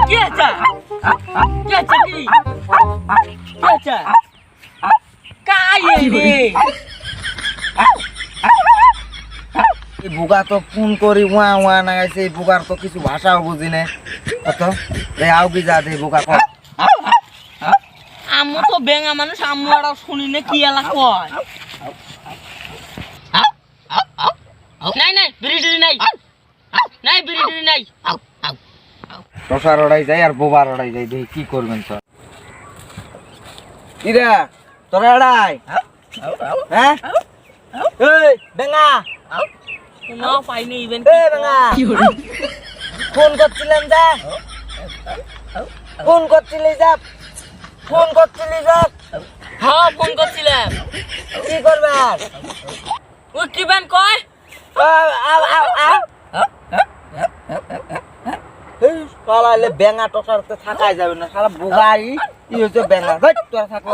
কি আছে কি আছে কি আছে কাই রে এই বুকা তো ফোন করি ওয়া ওয়া না গাইছে এই বুকার তো কিছু ভাষাও বুঝি না কত এই আও কি যা দে বুকা কর আম্মু তো বেঙ্গা মানুষ আম্মু আর শুনি না কি এলা কয় নাই নাই বিড়ি নাই নাই বিড়ি নাই টসার ওড়াই যায় আর বোবার ওড়াই যায় দেখি কি করবেন তো ইরা তোরা এড়াই হ্যাঁ এই বেঙ্গা না পাইনি ইভেন এই বেঙ্গা ফোন করছিলাম যা ফোন করছিলি যা ফোন করছিলি যা হ্যাঁ ফোন করছিলাম কি করবার ও কি বেন কয় শালা এলে বেঙ্গা টসার তো থাকাই যাবে না শালা বুগাই ই হচ্ছে বেঙ্গা তোরা থাকো